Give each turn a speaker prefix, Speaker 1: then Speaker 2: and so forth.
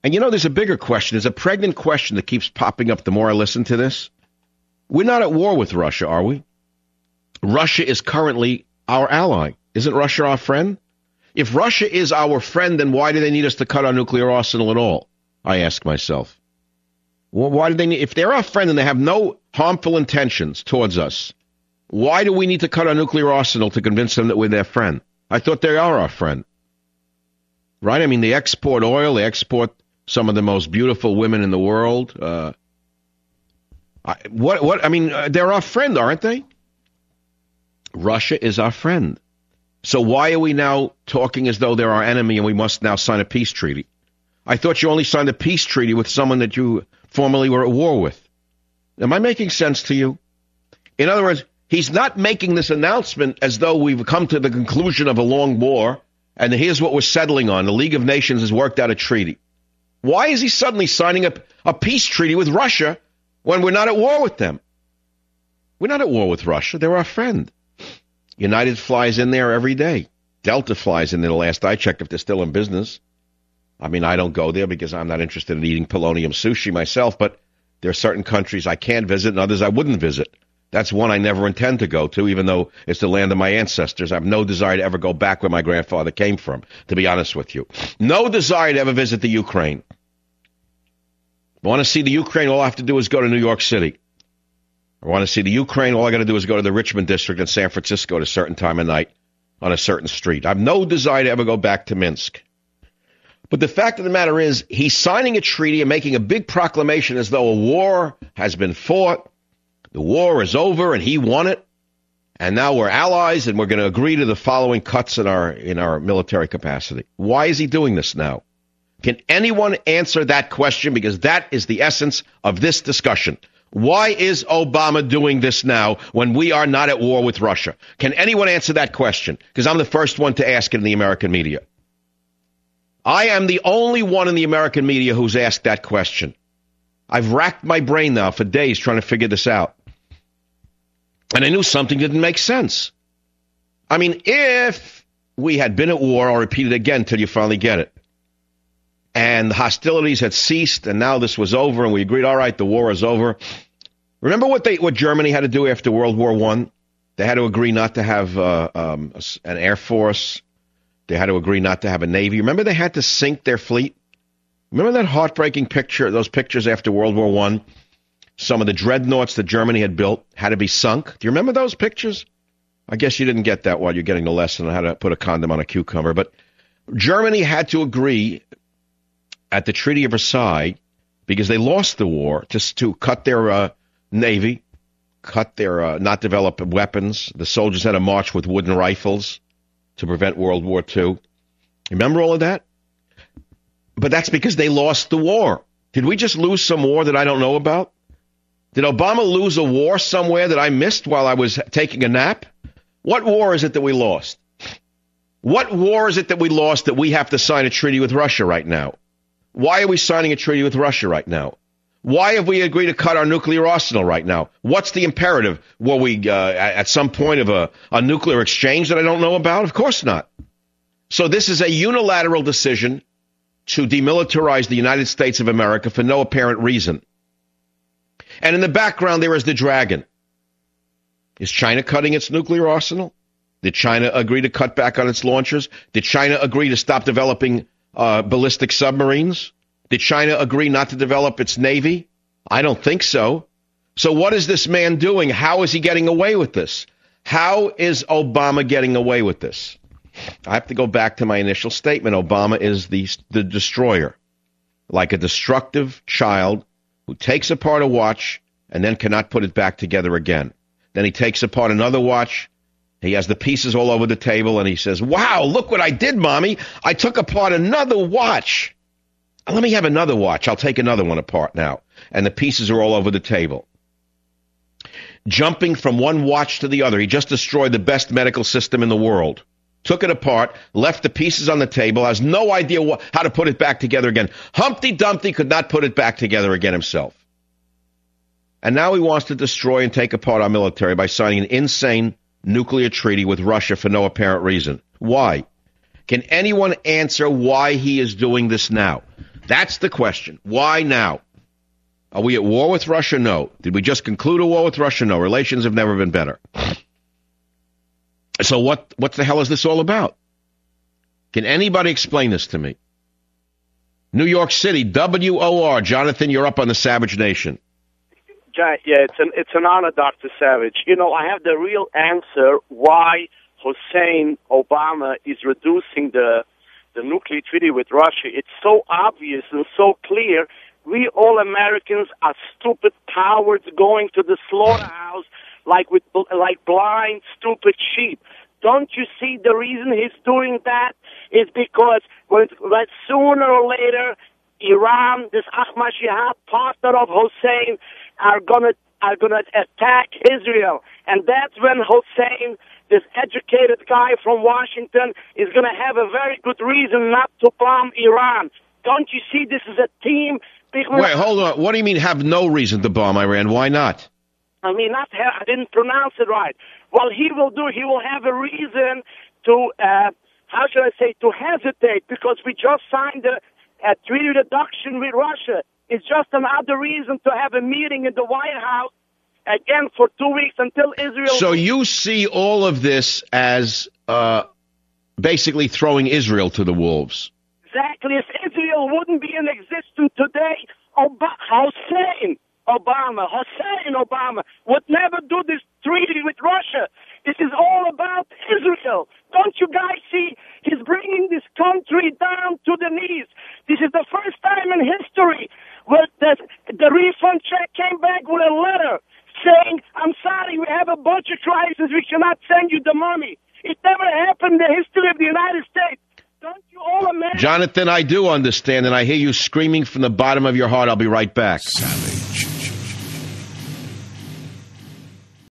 Speaker 1: And there's a bigger question. There's a pregnant question that keeps popping up the more I listen to this. We're not at war with Russia, are we? Russia is currently our ally. Isn't Russia our friend? If Russia is our friend, then why do they need us to cut our nuclear arsenal at all? I ask myself. Well, why do they need, if they're our friend and they have no harmful intentions towards us, why do we need to cut our nuclear arsenal to convince them that we're their friend? I thought they are our friend. Right? I mean, they export oil, they export some of the most beautiful women in the world. They're our friend, aren't they? Russia is our friend. So why are we now talking as though they're our enemy and we must now sign a peace treaty? I thought you only signed a peace treaty with someone that you formerly were at war with. Am I making sense to you? In other words, he's not making this announcement as though we've come to the conclusion of a long war and here's what we're settling on. The League of Nations has worked out a treaty. Why is he suddenly signing a peace treaty with Russia when we're not at war with them? We're not at war with Russia. They're our friend. United flies in there every day. Delta flies in there the last I checked if they're still in business. I mean, I don't go there because I'm not interested in eating polonium sushi myself, but there are certain countries I can visit and others I wouldn't visit. That's one I never intend to go to, even though it's the land of my ancestors. I have no desire to ever go back where my grandfather came from, to be honest with you. No desire to ever visit the Ukraine. I want to see the Ukraine, all I have to do is go to New York City. I want to see the Ukraine, all I got to do is go to the Richmond district in San Francisco at a certain time of night on a certain street. I have no desire to ever go back to Minsk. But the fact of the matter is, he's signing a treaty and making a big proclamation as though a war has been fought. The war is over and he won it. And now we're allies and we're going to agree to the following cuts in our military capacity. Why is he doing this now? Can anyone answer that question? Because that is the essence of this discussion. Why is Obama doing this now when we are not at war with Russia? Can anyone answer that question? Because I'm the first one to ask it in the American media. I am the only one in the American media who's asked that question. I've racked my brain now for days trying to figure this out. And I knew something didn't make sense. I mean, if we had been at war, I'll repeat it again till you finally get it, and the hostilities had ceased, and now this was over, and we agreed, all right, the war is over. Remember what Germany had to do after World War I? They had to agree not to have an air force. They had to agree not to have a navy. Remember they had to sink their fleet? Remember that heartbreaking picture, those pictures after World War I? Some of the dreadnoughts that Germany had built had to be sunk. Do you remember those pictures? I guess you didn't get that while you're getting the lesson on how to put a condom on a cucumber. But Germany had to agree at the Treaty of Versailles, because they lost the war, to cut their navy, cut their not develop weapons. The soldiers had to march with wooden rifles to prevent World War II. Remember all of that? But that's because they lost the war. Did we just lose some war that I don't know about? Did Obama lose a war somewhere that I missed while I was taking a nap? What war is it that we lost? What war is it that we lost that we have to sign a treaty with Russia right now? Why are we signing a treaty with Russia right now? Why have we agreed to cut our nuclear arsenal right now? What's the imperative? Were we at some point of a nuclear exchange that I don't know about? Of course not. So this is a unilateral decision to demilitarize the United States of America for no apparent reason. And in the background, there is the dragon. Is China cutting its nuclear arsenal? Did China agree to cut back on its launchers? Did China agree to stop developing ballistic submarines? Did China agree not to develop its navy? I don't think so. So what is this man doing? How is he getting away with this? How is Obama getting away with this? I have to go back to my initial statement. Obama is the destroyer, like a destructive child who takes apart a watch and then cannot put it back together again. Then he takes apart another watch. He has the pieces all over the table, and he says, wow, look what I did, Mommy. I took apart another watch. Let me have another watch. I'll take another one apart now. And the pieces are all over the table. Jumping from one watch to the other. He just destroyed the best medical system in the world. Took it apart, left the pieces on the table, has no idea how to put it back together again. Humpty Dumpty could not put it back together again himself. And now he wants to destroy and take apart our military by signing an insane nuclear treaty with Russia for no apparent reason. Why? Can anyone answer why he is doing this now? That's the question. Why now? Are we at war with Russia? No. Did we just conclude a war with Russia? No. Relations have never been better. So what the hell is this all about? Can anybody explain this to me? New York City, WOR. Jonathan, you're up on the Savage Nation.
Speaker 2: Yeah, it's an honor, Dr. Savage. You know, I have the real answer why Hussein Obama is reducing the nuclear treaty with Russia. It's so obvious and so clear. We all Americans are stupid cowards going to the slaughterhouse like blind, stupid sheep. Don't you see the reason he's doing that is because when sooner or later Iran, this Ahmadinejad partner of Hussein, are gonna attack Israel, and that's when Hussein, this educated guy from Washington, is gonna have a very good reason not to bomb Iran. Don't you see this is a team?
Speaker 1: Wait, hold on. What do you mean have no reason to bomb Iran? Why not?
Speaker 2: I mean, I didn't pronounce it right. What he will have a reason to, to hesitate, because we just signed a treaty reduction with Russia. It's just another reason to have a meeting in the White House, again, for 2 weeks until Israel...
Speaker 1: So you see all of this as basically throwing Israel to the wolves.
Speaker 2: Exactly. If Israel wouldn't be in existence today, Hussein Obama would never do this treaty with Russia. This is all about Israel. Don't you guys see? He's bringing this country down to the knees. This is the first time in history where the refund check came back with a letter saying, I'm sorry, we have a budget crisis, we cannot send you the money. It never happened in the history of the United States. Don't you all imagine?
Speaker 1: Jonathan, I do understand, and I hear you screaming from the bottom of your heart. I'll be right back.